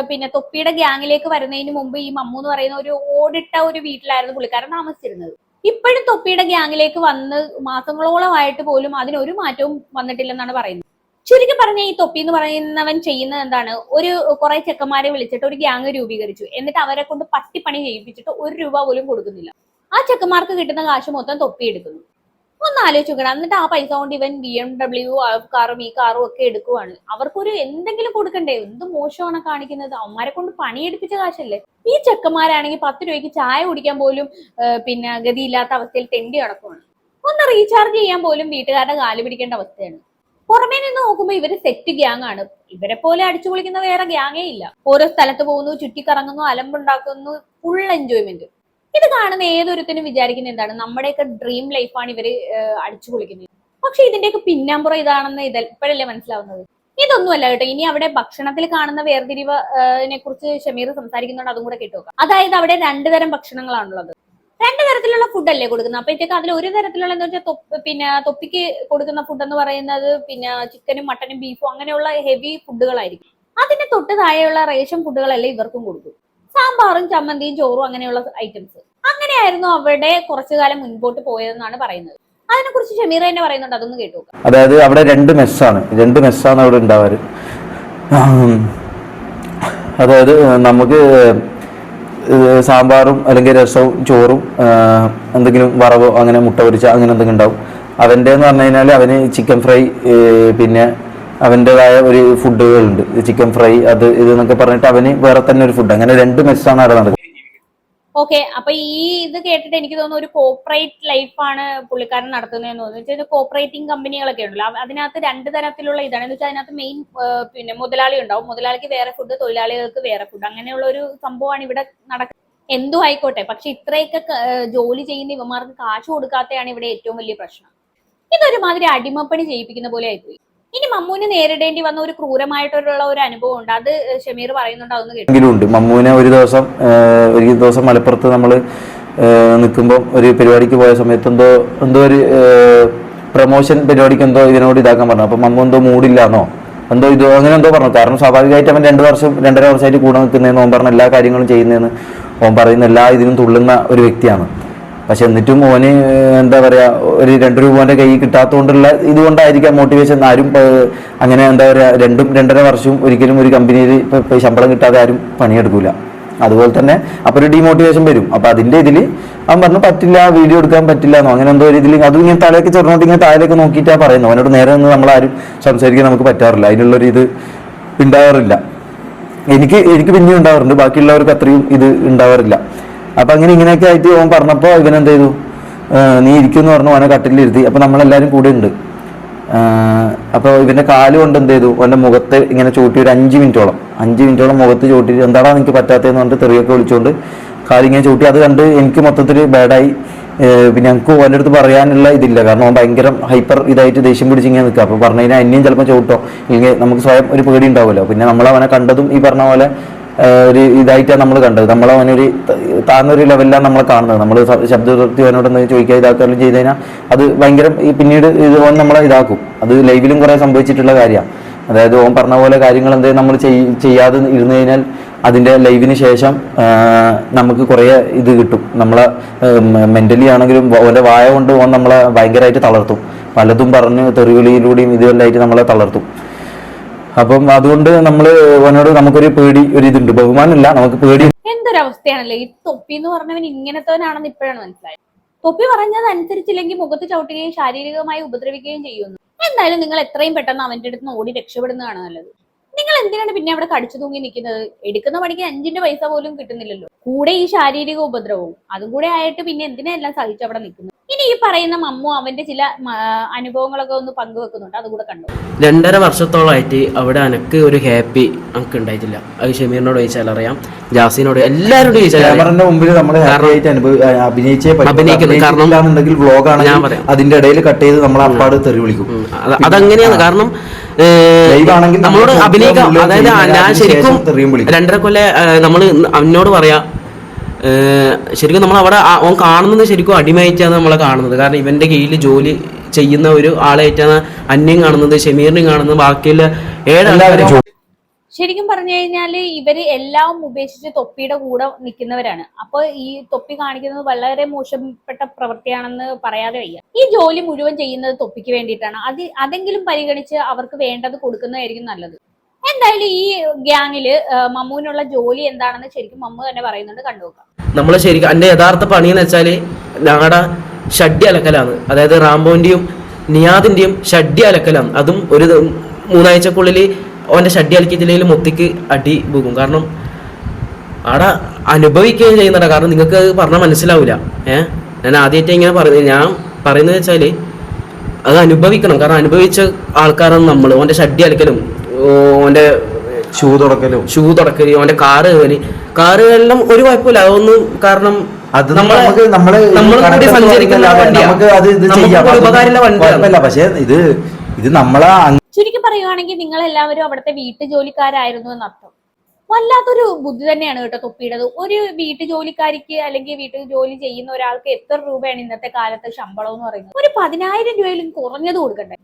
പിന്നെ തൊപ്പിയുടെ ഗ്യാങ്ങിലേക്ക് വരുന്നതിന് മുമ്പ് ഈ മമ്മു എന്ന് പറയുന്ന ഒരു ഓടിട്ട ഒരു വീട്ടിലായിരുന്നു പുള്ളിക്കാരൻ താമസിച്ചിരുന്നത്. ഇപ്പോഴും തൊപ്പിയുടെ ഗ്യാങ്ങിലേക്ക് വന്ന് മാസങ്ങളോളമായിട്ട് പോലും അതിനൊരു മാറ്റവും വന്നിട്ടില്ലെന്നാണ് പറയുന്നത്. ചുരുക്കി പറഞ്ഞ ഈ തൊപ്പി എന്ന് പറയുന്നവൻ ചെയ്യുന്നത് എന്താണ്, കുറെ ചെക്കന്മാരെ വിളിച്ചിട്ട് ഒരു ഗ്യാങ് രൂപീകരിച്ചു. എന്നിട്ട് അവരെ കൊണ്ട് പട്ടിപ്പണി ചെയ്യിപ്പിച്ചിട്ട് 1 രൂപ പോലും കൊടുക്കുന്നില്ല. ആ ചെക്കന്മാർക്ക് കിട്ടുന്ന കാശ് മൊത്തം തൊപ്പി എടുക്കുന്നു. ഒന്ന് ആലോചിച്ച് നോക്കണം. എന്നിട്ട് ആ പൈസ കൊണ്ട് ഇവൻ BMW കാറും ഈ കാറും ഒക്കെ എടുക്കുവാണ്. അവർക്കൊരു എന്തെങ്കിലും കൊടുക്കണ്ടേ? എന്ത് മോശമാണ് കാണിക്കുന്നത്. അവന്മാരെ കൊണ്ട് പണിയെടുപ്പിച്ച കാശല്ലേ. ഈ ചെക്കന്മാരാണെങ്കിൽ 10 രൂപയ്ക്ക് ചായ കുടിക്കാൻ പോലും പിന്നെ ഗതിയില്ലാത്ത അവസ്ഥയിൽ തെണ്ടി നടക്കുവാണ്. ഒന്ന് റീചാർജ് ചെയ്യാൻ പോലും വീട്ടുകാരുടെ കാല് പിടിക്കേണ്ട അവസ്ഥയാണ്. പുറമേ നിന്ന് നോക്കുമ്പോൾ ഇവര് സെറ്റ് ഗ്യാങ് ആണ്. ഇവരെ പോലെ അടിച്ചു പൊളിക്കുന്ന വേറെ ഗ്യാങ്ങേ ഇല്ല. ഓരോ സ്ഥലത്ത് പോകുന്നു, ചുറ്റിക്കറങ്ങുന്നു, അലമ്പുണ്ടാക്കുന്നു, ഫുൾ എൻജോയ്മെന്റ്. ഇത് കാണുന്ന ഏതൊരുത്തനും വിചാരിക്കുന്ന എന്താണ്, നമ്മുടെയൊക്കെ ഡ്രീം ലൈഫാണ് ഇവര് അടിച്ചു പൊളിക്കുന്നത്. പക്ഷെ ഇതിന്റെയൊക്കെ പിന്നാമ്പുറം ഇതാണെന്ന് ഇപ്പോഴല്ലേ മനസ്സിലാവുന്നത്. ഇതൊന്നുമല്ല കേട്ടോ. ഇനി അവിടെ ഭക്ഷണത്തിൽ കാണുന്ന വേർതിരിവിനെ കുറിച്ച് ഷമീർ സംസാരിക്കുന്നുണ്ട്, അതും കൂടെ കേട്ടുനോക്കാം. അതായത് അവിടെ 2 തരം ഭക്ഷണങ്ങളാണുള്ളത്. രണ്ട് തരത്തിലുള്ള ഫുഡല്ലേ കൊടുക്കുന്നത്. അപ്പോഴത്തേക്ക് അതിൽ ഒരു തരത്തിലുള്ള എന്താ വെച്ചാൽ പിന്നെ തൊപ്പിക്ക് കൊടുക്കുന്ന ഫുഡ് എന്ന് പറയുന്നത് പിന്നെ ചിക്കനും മട്ടനും ബീഫും അങ്ങനെയുള്ള ഹെവി ഫുഡുകളായിരിക്കും. അതിന് തൊട്ട് താഴെയുള്ള റേഷൻ ഫുഡുകളല്ലേ ഇവർക്കും കൊടുക്കും. സാമ്പാറും ചമ്മന്തിയും ചോറും അങ്ങനെയുള്ള ഐറ്റംസ്. അങ്ങനെയായിരുന്നു അവിടെ കുറച്ചു കാലം മുൻപോട്ട് പോയതെന്നാണ് പറയുന്നത്. അതിനെ കുറിച്ച് ഷമീർ തന്നെ പറയുന്നുണ്ട്, അതൊന്ന് കേട്ടു. അതായത് അവിടെ രണ്ട് മെസ്സാണ് അവിടെ ഉണ്ടാവാറ്. അതായത് നമുക്ക് സാമ്പാറും അല്ലെങ്കിൽ രസവും ചോറും എന്തെങ്കിലും വറവോ അങ്ങനെ മുട്ട പൊരിച്ച അങ്ങനെ എന്തെങ്കിലും ഉണ്ടാവും. അവൻ്റെ എന്ന് പറഞ്ഞു കഴിഞ്ഞാൽ അവന് ചിക്കൻ ഫ്രൈ, പിന്നെ അവൻ്റെതായ ഒരു ഫുഡുകളുണ്ട്, ചിക്കൻ ഫ്രൈ അത് ഇത് എന്നൊക്കെ പറഞ്ഞിട്ട് അവന് വേറെ തന്നെ ഒരു ഫുഡ്. അങ്ങനെ രണ്ട് മെസ്സാണ് അവിടെ നടക്കുന്നത്. ഓക്കെ, അപ്പൊ ഈ ഇത് കേട്ടിട്ട് എനിക്ക് തോന്നുന്നു ഒരു കോർപ്പറേറ്റ് ലൈഫാണ് പുള്ളിക്കാരൻ നടത്തുന്നതെന്ന് തോന്നുന്നു. കോർപ്പറേറ്റിംഗ് കമ്പനികളൊക്കെ ഉണ്ടല്ലോ, അതിനകത്ത് രണ്ട് തരത്തിലുള്ള ഇതാണ്. എന്ന് വെച്ചാൽ അതിനകത്ത് മെയിൻ പിന്നെ മുതലാളി ഉണ്ടാവും, മുതലാളിക്ക് വേറെ ഫുഡ്, തൊഴിലാളികൾക്ക് വേറെ ഫുഡ്, അങ്ങനെയുള്ള ഒരു സംഭവമാണ് ഇവിടെ നടക്കുന്നത്. എന്തും ആയിക്കോട്ടെ, പക്ഷെ ഇത്രയൊക്കെ ജോലി ചെയ്യുന്ന ഇവന്മാർക്ക് കാശ് കൊടുക്കാത്തതാണ് ഇവിടെ ഏറ്റവും വലിയ പ്രശ്നം. ഇതൊരുമാതിരി അടിമപ്പണി ചെയ്യിപ്പിക്കുന്ന പോലെ ആയിപ്പോയി. ഇനി മമ്മൂന് നേരിടേണ്ടി വന്ന ഒരു ക്രൂരമായിട്ടുള്ള ഒരു അനുഭവം ഉണ്ട്, അത് ഷമീർ പറയുന്നുണ്ട്, അതൊന്ന് കേട്ടു. മമ്മൂനെ ഒരു ദിവസം മലപ്പുറത്ത് നമ്മൾ നിൽക്കുമ്പോൾ ഒരു പരിപാടിക്ക് പോയ സമയത്ത് എന്തോ ഒരു പ്രൊമോഷൻ പരിപാടിക്ക് എന്തോ ഇതിനോട് ഇതാക്കാൻ പറഞ്ഞു. അപ്പൊ മമ്മു എന്തോ മൂടില്ലാന്നോ എന്തോ ഇത് അങ്ങനെ എന്തോ പറഞ്ഞു. കാരണം സ്വാഭാവികമായിട്ട് അവൻ 2-2.5 വർഷമായിട്ട് കൂടെ നിൽക്കുന്നതെന്ന് ഓൻ പറഞ്ഞ എല്ലാ കാര്യങ്ങളും ചെയ്യുന്നതെന്ന് ഓൻ പറയുന്ന എല്ലാ ഇതിനും തുള്ളുന്ന ഒരു വ്യക്തിയാണ്. പക്ഷെ എന്നിട്ടും ഓന് എന്താ പറയാ ഒരു 2 രൂപേന്റെ കൈ കിട്ടാത്തതുകൊണ്ടുള്ള ഇതുകൊണ്ടായിരിക്കാം മോട്ടിവേഷൻ. ആരും അങ്ങനെ എന്താ പറയാ 2-2.5 വർഷവും ഒരിക്കലും ഒരു കമ്പനിയിൽ ശമ്പളം കിട്ടാതെ ആരും പണിയെടുക്കൂല. അതുപോലെ തന്നെ അപ്പൊ ഒരു ഡിമോട്ടിവേഷൻ വരും. അപ്പൊ അതിന്റെ ഇതിൽ അവൻ പറഞ്ഞു പറ്റില്ല, വീഡിയോ എടുക്കാൻ പറ്റില്ല എന്നോ അങ്ങനെ എന്തോ ഒരു ഇതിൽ അതും ഇങ്ങനെ തലയൊക്കെ ചെറുതോട്ട് ഇങ്ങനെ താഴേക്ക് നോക്കിയിട്ടാ പറയുന്നത്. അവനോട് നേരെ നിന്ന് നമ്മളാരും സംസാരിക്കാൻ നമുക്ക് പറ്റാറില്ല, അതിനുള്ളൊരു ഇത് ഉണ്ടാവാറില്ല. എനിക്ക് പിന്നെയും ഉണ്ടാവാറുണ്ട്, ബാക്കിയുള്ളവർക്ക് അത്രയും ഇത് ഉണ്ടാവാറില്ല. അപ്പൊ ഇങ്ങനെയൊക്കെ ആയിട്ട് ഓൻ പറഞ്ഞപ്പോ ഇവനെന്ത് ചെയ്തു, നീ ഇരിക്കുമെന്ന് പറഞ്ഞു, അവനെ കട്ടിലിരുത്തി. അപ്പൊ നമ്മളെല്ലാരും കൂടെ ഉണ്ട്. അപ്പൊ ഇവന്റെ കാല് കൊണ്ട് എന്ത് ചെയ്തു, അവന്റെ മുഖത്ത് ഇങ്ങനെ ചൂട്ടി ഒരു 5 മിനിറ്റോളം മുഖത്ത് ചൂട്ടിട്ട് എന്താടാ നിനക്ക് പറ്റാത്തതെന്ന് പറഞ്ഞിട്ട് തെറിയൊക്കെ വിളിച്ചുകൊണ്ട് കാലിങ്ങനെ ചൂട്ടി. അത് കണ്ട് എനിക്ക് മൊത്തത്തിൽ ബാഡായി. പിന്നെ ഞങ്ങൾക്ക് ഓൻ്റെ അടുത്ത് പറയാനുള്ള ഇതില്ല, കാരണം അവൻ ഭയങ്കര ഹൈപ്പർ ഇതായിട്ട് ദേഷ്യം പിടിച്ച് ഇങ്ങനെ നിൽക്കുക. അപ്പോൾ പറഞ്ഞു കഴിഞ്ഞാൽ എന്നെയും ചിലപ്പോൾ ചവിട്ടോ, ഇല്ലെങ്കിൽ നമുക്ക് സ്വയം ഒരു പേടി ഉണ്ടാവുമല്ലോ. പിന്നെ നമ്മളവനെ കണ്ടതും ഈ പറഞ്ഞ പോലെ ഒരു ഇതായിട്ടാണ് നമ്മൾ കണ്ടത്. നമ്മളവനൊരു താഴ്ന്നൊരു ലെവലിലാണ് നമ്മൾ കാണുന്നത്. നമ്മൾ ശബ്ദവൃത്തി അവനോടൊന്ന് ചോദിക്കുക ഇതാക്കുകയും ചെയ്ത് കഴിഞ്ഞാൽ അത് ഭയങ്കര പിന്നീട് ഇത് ഓൻ നമ്മളെ ഇതാക്കും. അത് ലൈവിലും കുറേ സംഭവിച്ചിട്ടുള്ള കാര്യമാണ്. അതായത് ഓൻ പറഞ്ഞ പോലെ കാര്യങ്ങൾ എന്തെങ്കിലും നമ്മൾ ചെയ്യാതെ ഇരുന്ന് കഴിഞ്ഞാൽ അതിൻ്റെ ലൈവിന് ശേഷം നമുക്ക് കുറേ ഇത് കിട്ടും. നമ്മളെ മെൻ്റലി ആണെങ്കിലും ഓൻ്റെ വായ കൊണ്ട് ഓൻ നമ്മളെ ഭയങ്കരമായിട്ട് തളർത്തും. പലതും പറഞ്ഞ് തെറിവിളിയിലൂടെയും ഇതുമെല്ലാമായിട്ട് നമ്മളെ തളർത്തും. അപ്പം അതുകൊണ്ട് നമ്മൾ അവനോട് നമുക്കൊരു പേടി, ഒരു ഇതുണ്ട്, ബഹുമാനമില്ല, നമുക്ക് പേടി. എന്തൊരവസ്ഥയാണല്ലേ ഈ തൊപ്പി എന്ന് പറഞ്ഞവൻ ഇങ്ങനത്തവനാണെന്ന് ഇപ്പോഴാണ് മനസ്സിലായത്. തൊപ്പി പറഞ്ഞത് അനുസരിച്ചില്ലെങ്കിൽ മുഖത്ത് ചവിട്ടുകയും ശാരീരികമായി ഉപദ്രവിക്കുകയും ചെയ്യുന്നു. എന്തായാലും നിങ്ങൾ എത്രയും പെട്ടെന്ന് അവന്റെ അടുത്ത് ഓടി രക്ഷപ്പെടുന്നതാണ് നല്ലത്. നിങ്ങൾ എന്തിനാണ് പിന്നെ അവിടെ കടിച്ചു തൂങ്ങി നിൽക്കുന്നത്? എടുക്കുന്ന പണിക്ക് 5 പൈസ പോലും കിട്ടുന്നില്ലല്ലോ, കൂടെ ഈ ശാരീരിക ഉപദ്രവവും അതും കൂടെ ആയിട്ട് പിന്നെ എന്തിനാ എല്ലാം സഹിച്ച് അവിടെ നിൽക്കുന്നത്? ഇനി ഈ പറയുന്ന മമ്മു അവന്റെ ചില അനുഭവങ്ങളൊക്കെ ഒന്ന് പങ്കുവെക്കുന്നുണ്ട്, അതുകൂടെ കണ്ടു. 2.5 വർഷത്തോളമായിട്ട് അവിടെ അനക്ക് ഒരു ഹാപ്പി നമുക്ക് ഉണ്ടായിട്ടില്ല. അത് ഷമീറിനോട് ചോദിച്ചാൽ അറിയാം, ജാസിനോട്, എല്ലാവരോടും ചോദിച്ചാൽ മുമ്പിൽ നമ്മൾ അഭിനയിക്കുന്നു. കാരണം വ്ലോഗാണ്, അതിന്റെ ഇടയിൽ കട്ട് ചെയ്ത് നമ്മൾ അപ്പാട് തെറി വിളിക്കും. അതങ്ങനെയാണ്. കാരണം നമ്മളോട് അഭിനയിക്കാം. അതായത് ഞാൻ ശരിക്കും 2.5 കൊല്ലം നമ്മൾ അവനോട് പറയാ, ശരിക്കും നമ്മൾ അവിടെ ഓൻ കാണുന്നത് ശരിക്കും അടിമയായിട്ടാണ് നമ്മളെ കാണുന്നത്. കാരണം ഇവന്റെ കീഴിൽ ജോലി ചെയ്യുന്ന ഒരു ആളായിട്ടാണ് അന്യം കാണുന്നത്, ഷമീറിനെയും കാണുന്നത്, ബാക്കിയുള്ള 7 ശരിക്കും പറഞ്ഞു കഴിഞ്ഞാല് ഇവര് എല്ലാം ഉപേക്ഷിച്ച് തൊപ്പിയുടെ കൂടെ നിൽക്കുന്നവരാണ്. അപ്പൊ ഈ തൊപ്പി കാണിക്കുന്നത് വളരെ മോശപ്പെട്ട പ്രവൃത്തിയാണെന്ന് പറയാതെ വയ്യ. ഈ ജോലി മുഴുവൻ ചെയ്യുന്നത് തൊപ്പിക്ക് വേണ്ടിയിട്ടാണ്. അതെങ്കിലും പരിഗണിച്ച് അവർക്ക് വേണ്ടത് കൊടുക്കുന്നതായിരിക്കും നല്ലത്. എന്തായാലും ഈ ഗ്യാങ്ങില് മമ്മൂനുള്ള ജോലി എന്താണെന്ന് ശരിക്കും മമ്മു തന്നെ പറയുന്നുണ്ട്, കണ്ടുനോക്കാം. നമ്മള് ശരിക്കും എന്റെ യഥാർത്ഥ പണിയെന്ന് വെച്ചാല് ഞങ്ങളുടെ ഷഡ്ഡി അലക്കലാണ്. അതായത് റാംബോന്റെയും നിയാദിന്റെയും ഷഡ്ഡി അലക്കലാണ്. അതും ഒരു 3 ആഴ്ചക്കുള്ളിൽ ഓൻ്റെ ഷഡ്ഡി അലക്കിയിട്ടില്ലെങ്കിൽ മൊത്തിക്ക് അടി പോകും. കാരണം അവിടെ അനുഭവിക്കുകയും ചെയ്യുന്നുണ്ട്. കാരണം നിങ്ങൾക്ക് പറഞ്ഞാൽ മനസ്സിലാവില്ല. ഞാൻ ആദ്യമായിട്ട് ഇങ്ങനെ ഞാൻ പറയുന്നത് വെച്ചാൽ അത് അനുഭവിക്കണം. കാരണം അനുഭവിച്ച ആൾക്കാരാണ് നമ്മൾ. ഓൻ്റെ ഷഡ്ഡി അലക്കലും, ഓൻ്റെ ഷൂ തുടക്കല്, ഓൻ്റെ കാറുകളെല്ലാം ഒരു കുഴപ്പമില്ല. അതൊന്നും കാരണം നമ്മൾ കൂടി സഞ്ചരിക്കുന്ന ഉപകാരമുള്ള വണ്ടിയല്ല. പക്ഷെ ഇത് നമ്മളെ ചുരുക്കി പറയുവാണെങ്കിൽ നിങ്ങൾ എല്ലാവരും അവിടുത്തെ വീട്ടു ജോലിക്കാരായിരുന്നു എന്നർത്ഥം. വല്ലാത്തൊരു ബുദ്ധി തന്നെയാണ് കേട്ടോ തൊപ്പിയുടേത്. ഒരു വീട്ടു ജോലിക്കാരിക്ക് അല്ലെങ്കിൽ വീട്ടു ജോലി ചെയ്യുന്ന ഒരാൾക്ക് എത്ര രൂപയാണ് ഇന്നത്തെ കാലത്ത് ശമ്പളം എന്ന് പറയുന്നത്? ഒരു 10,000 രൂപയിലും കുറഞ്ഞത് കൊടുക്കണ്ടേ?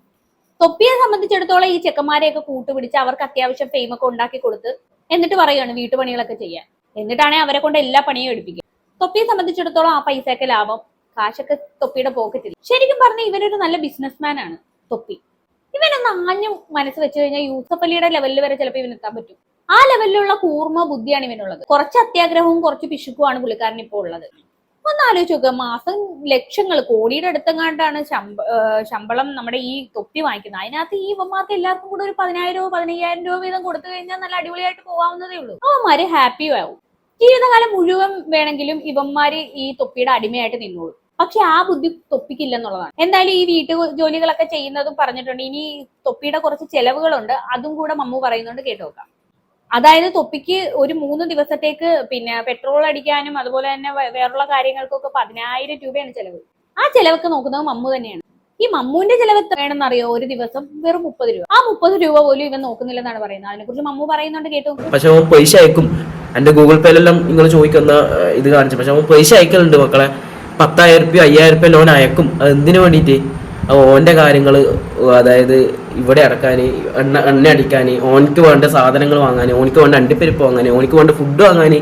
തൊപ്പിയെ സംബന്ധിച്ചിടത്തോളം ഈ ചെക്കന്മാരെയൊക്കെ കൂട്ടുപിടിച്ച് അവർക്ക് അത്യാവശ്യം ഫെയിമൊക്കെ ഉണ്ടാക്കി കൊടുത്ത് എന്നിട്ട് പറയുകയാണ് വീട്ടുപണികളൊക്കെ ചെയ്യാൻ. എന്നിട്ടാണെങ്കിൽ അവരെ കൊണ്ട് എല്ലാ പണിയും എടുപ്പിക്കും. തൊപ്പിയെ സംബന്ധിച്ചിടത്തോളം ആ പൈസയൊക്കെ ലാഭം, കാശൊക്കെ തൊപ്പിയുടെ പോക്കറ്റിൽ. ശരിക്കും പറഞ്ഞാൽ ഇവനൊരു നല്ല ബിസിനസ്മാൻ ആണ് തൊപ്പി. ഇവനൊന്ന് ആഞ്ഞു മനസ്സ് വെച്ച് കഴിഞ്ഞാൽ യൂസഫ് അലിയുടെ ലെവലിൽ വരെ ചിലപ്പോൾ ഇവൻ എത്താൻ പറ്റും. ആ ലെവലിലുള്ള കൂർമ്മ ബുദ്ധിയാണ് ഇവനുള്ളത്. കുറച്ച് അത്യാഗ്രഹവും കുറച്ച് പിശുക്കുമാണ് പുള്ളിക്കാരൻ ഇപ്പോൾ ഉള്ളത്. ഒന്ന് ആലോചിച്ച് നോക്കുക, മാസം ലക്ഷങ്ങൾ കോടിയുടെ അടുത്തെങ്ങാണ്ടാണ് ശമ്പളം നമ്മുടെ ഈ തൊപ്പി വാങ്ങിക്കുന്നത്. അതിനകത്ത് ഈ ഇവന്മാർക്ക് എല്ലാവർക്കും കൂടെ ഒരു 10,000 15,000 രൂപ വീതം കൊടുത്തു കഴിഞ്ഞാൽ നല്ല അടിപൊളിയായിട്ട് പോകാവുന്നതേ ഉള്ളൂ. അവന്മാര് ഹാപ്പിയും ആവും. ജീവിതകാലം മുഴുവൻ വേണമെങ്കിലും ഇവന്മാര് ഈ തൊപ്പിയുടെ അടിമയായിട്ട് നിന്നോളൂ. പക്ഷെ ആ ബുദ്ധി തൊപ്പിക്കില്ലെന്നുള്ളതാണ്. എന്തായാലും ഈ വീട്ടു ജോലികളൊക്കെ ചെയ്യുന്നതും പറഞ്ഞിട്ടുണ്ട്. ഇനി തൊപ്പിയുടെ കുറച്ച് ചെലവുകളുണ്ട്, അതും കൂടെ മമ്മു പറയുന്നുണ്ട്, കേട്ടു നോക്കാം. അതായത് തൊപ്പിക്ക് ഒരു 3 ദിവസത്തേക്ക് പിന്നെ പെട്രോൾ അടിക്കാനും അതുപോലെ തന്നെ വേറുള്ള കാര്യങ്ങൾക്കൊക്കെ 10,000 രൂപയാണ് ചെലവ്. ആ ചെലവൊക്കെ നോക്കുന്നത് മമ്മു തന്നെയാണ്. ഈ മമ്മുവിന്റെ ചെലവ് എത്ര വേണമെന്നറിയോ? ഒരു ദിവസം വെറും 30 രൂപ. ആ 30 രൂപ പോലും ഇവൻ നോക്കുന്നില്ലെന്നാണ് പറയുന്നത്. അതിനെക്കുറിച്ച് മമ്മു പറയുന്നുണ്ട്, കേട്ടു. പക്ഷെ അവൻ പൈസ അയക്കും. എന്റെ ഗൂഗിൾ പേയിലെല്ലാം നിങ്ങൾ ചോദിക്കുന്ന ഇത് കാണിച്ചു. പക്ഷെ അവൻ പൈസ അയക്കലുണ്ട് മക്കളെ. 10,000 രൂപ 5,000 രൂപ ലോൺ അയക്കും. അത് എന്തിനു വേണ്ടിയിട്ട്? ഓൻ്റെ കാര്യങ്ങൾ, അതായത് ഇവിടെ അടക്കാൻ, എണ്ണ അടിക്കാൻ, ഓനക്ക് വേണ്ട സാധനങ്ങൾ വാങ്ങാൻ, ഓനക്ക് വേണ്ട അണ്ടിപ്പരിപ്പ് വാങ്ങാൻ, ഓനക്ക് വേണ്ട ഫുഡ് വാങ്ങാൻ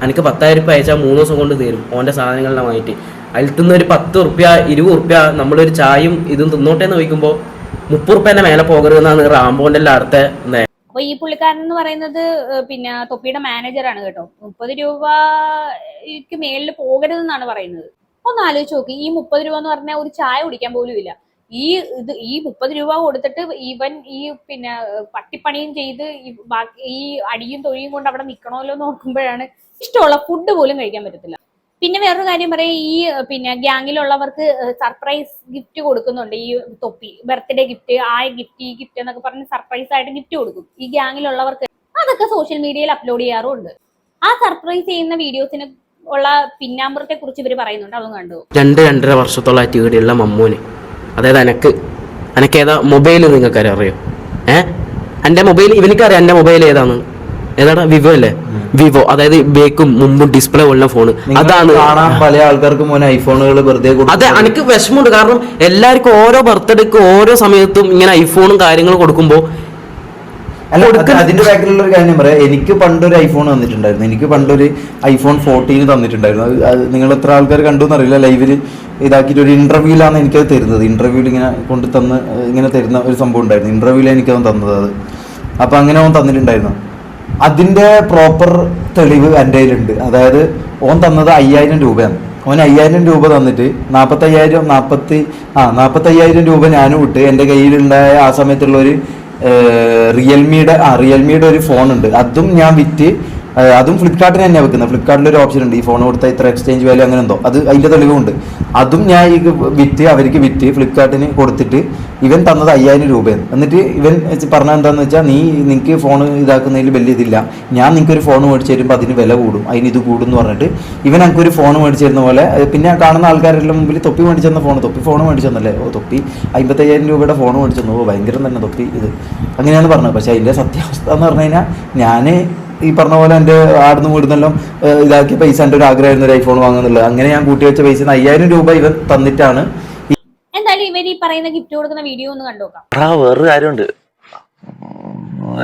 എനിക്ക് 10,000 രൂപ അയച്ചാൽ 3 ദിവസം കൊണ്ട് തീരും ഓൻ്റെ സാധനങ്ങളെല്ലാം വാങ്ങിയിട്ട്. അതിൽ നിന്ന് ഒരു 10 രൂപ 20 രൂപ നമ്മളൊരു ചായയും ഇതും തിന്നോട്ടെ എന്ന് ചോദിക്കുമ്പോൾ 30 രൂപേൻ്റെ മേലെ പോകരുതെന്നാണ് റാംബോൻ്റെ എല്ലാം അടുത്ത. അപ്പൊ ഈ പുള്ളിക്കാരൻ എന്ന് പറയുന്നത് പിന്നെ തൊപ്പിയുടെ മാനേജറാണ് കേട്ടോ. 30 രൂപയ്ക്ക് മേളിൽ പോകരുതെന്നാണ് പറയുന്നത്. ഒന്ന് ആലോചിച്ച് നോക്കി, ഈ 30 രൂപ എന്ന് പറഞ്ഞാൽ ഒരു ചായ കുടിക്കാൻ പോലും ഇല്ല. ഈ 30 രൂപ കൊടുത്തിട്ട് ഇവൻ ഈ പിന്നെ പട്ടിപ്പണിയും ചെയ്ത് ഈ അടിയും തൊഴിയും കൊണ്ട് അവിടെ നിൽക്കണമല്ലോ എന്ന് നോക്കുമ്പോഴാണ് ഇഷ്ടമുള്ള ഫുഡ് പോലും കഴിക്കാൻ പറ്റത്തില്ല. പിന്നെ വേറൊരു കാര്യം പറയാം, ഈ പിന്നെ ഗ്യാങ്ങിലുള്ളവർക്ക് സർപ്രൈസ് ഗിഫ്റ്റ് കൊടുക്കുന്നുണ്ട് ഈ തൊപ്പി. ബർത്ത്ഡേ ഗിഫ്റ്റ്, ആ ഗിഫ്റ്റ്, ഈ ഗിഫ്റ്റ് എന്നൊക്കെ പറഞ്ഞ് സർപ്രൈസ് ആയിട്ട് ഗിഫ്റ്റ് കൊടുക്കും ഈ ഗ്യാങ്ങിലുള്ളവർക്ക്. അതൊക്കെ സോഷ്യൽ മീഡിയയിൽ അപ്ലോഡ് ചെയ്യാറുണ്ട്. ആ സർപ്രൈസ് ചെയ്യുന്ന വീഡിയോസിന് ഉള്ള പിന്നാമ്പുറത്തെ കുറിച്ച് ഇവർ പറയുന്നുണ്ട്, അതും കണ്ടു. 2-2.5 വർഷത്തോളമായിട്ട് ഇവിടെയുള്ള മമ്മൂന്, അതായത് എനക്ക് ഏതാ മൊബൈൽ നിങ്ങൾക്ക് അറിയോ? എൻ്റെ മൊബൈൽ ഇവനിക്കറിയാം. എൻ്റെ മൊബൈൽ ഏതാടാ? വിവോ അല്ലേ? വിവോ, അതായത് ബേക്കും മുമ്പും ഡിസ്പ്ലേ ഉള്ള ഫോണ്. അതാണ് പല ആൾക്കാർക്കും ഐഫോണുകൾ വെറുതെ. അതെ, എനിക്ക് വിഷമമുണ്ട്. കാരണം എല്ലാവർക്കും ഓരോ ബർത്ത്ഡേക്ക് ഓരോ സമയത്തും ഇങ്ങനെ ഐഫോണും കാര്യങ്ങളും കൊടുക്കുമ്പോൾ അതിന്റെ ബാക്കിലുള്ള ഒരു കാര്യം പറയാം. എനിക്ക് പണ്ടൊരു ഐഫോൺ തന്നിട്ടുണ്ടായിരുന്നു. എനിക്ക് പണ്ടൊരു iPhone 14 തന്നിട്ടുണ്ടായിരുന്നു. അത് നിങ്ങൾ എത്ര ആൾക്കാർ കണ്ടു എന്നറിയില്ല. ലൈവില് ഇതാക്കിയിട്ട് ഒരു ഇന്റർവ്യൂലാണ് എനിക്കത് തരുന്നത്. ഇന്റർവ്യൂവിൽ ഇങ്ങനെ തരുന്ന ഒരു സംഭവം ഉണ്ടായിരുന്നു. ഇന്റർവ്യൂവിലാണ് എനിക്കവൻ തന്നത് അത്. അപ്പൊ അങ്ങനെ അവൻ തന്നിട്ടുണ്ടായിരുന്നു. അതിന്റെ പ്രോപ്പർ തെളിവ് എൻ്റെ കയ്യിലുണ്ട്. അതായത് ഓൻ തന്നത് 5,000 രൂപയാണ്. ഓൻ 5,000 രൂപ തന്നിട്ട് 45,000 രൂപ ഞാനും വിട്ട് എൻ്റെ കയ്യിലുണ്ടായ ആ സമയത്തുള്ള ഒരു റിയൽമിയുടെ ഒരു ഫോൺ ഉണ്ട്. അതും ഞാൻ വിറ്റ്, അതും ഫ്ലിപ്കാർട്ടിന് തന്നെയാണ് വെക്കുന്നത്. ഫ്ലിപ്കാർട്ടിൽ ഒരു ഓപ്ഷൻ ഉണ്ട്, ഈ ഫോൺ കൊടുത്ത ഇത്ര എക്സ്ചേഞ്ച് വാല്യൂ അങ്ങനെ എന്തോ, അത് അതിന്റെ തെളിവുണ്ട്. അതും ഞാൻ അവർക്ക് വിറ്റ് ഫ്ലിപ്കാർട്ടിന് കൊടുത്തിട്ട് ഇവൻ തന്നത് 5,000 രൂപയാണ്. എന്നിട്ട് ഇവൻ പറഞ്ഞത് എന്താണെന്ന് വെച്ചാൽ, നിനക്ക് ഫോൺ ഇതാക്കുന്നതിൽ വലിയ ഇതില്ല, ഞാൻ നിനക്കൊരു ഫോൺ മേടിച്ച് തരുമ്പോൾ അതിന് വില കൂടും, അതിന് ഇത് കൂടും എന്ന് പറഞ്ഞിട്ട് ഇവൻ എനിക്കൊരു ഫോൺ മേടിച്ച് തരുന്ന പോലെ. പിന്നെ കാണുന്ന ആൾക്കാരെല്ലാം മുമ്പിൽ തൊപ്പി മേടിച്ചെന്ന തൊപ്പി ഫോൺ മേടിച്ചെന്നല്ലേ, തൊപ്പി 55,000 രൂപയുടെ ഫോൺ മേടിച്ചെന്നു, ഭയങ്കരം തന്നെ തൊപ്പി ഇത്, അങ്ങനെയാണ് പറഞ്ഞത്. പക്ഷെ അതിൻ്റെ സത്യാവസ്ഥ എന്ന് പറഞ്ഞു കഴിഞ്ഞാൽ, ഞാൻ ഈ പറഞ്ഞ പോലെ എൻ്റെ ആടുന്ന് വീടുന്നെല്ലാം ഇതാക്കിയ പൈസ എൻ്റെ ഒരു ആഗ്രഹമായിരുന്നു ഒരു ഐഫോൺ വാങ്ങുന്നുള്ളത്. അങ്ങനെ ഞാൻ കൂട്ടി വെച്ച പൈസ 5,000 രൂപ ഇവൻ തന്നിട്ടാണ്. എന്തായാലും ഇവർ ഈ പറയുന്ന ഗിഫ്റ്റ് കൊടുക്കുന്ന വീഡിയോ ഒന്ന് കണ്ടുനോക്കാം. വേറൊരു കാര്യമുണ്ട്,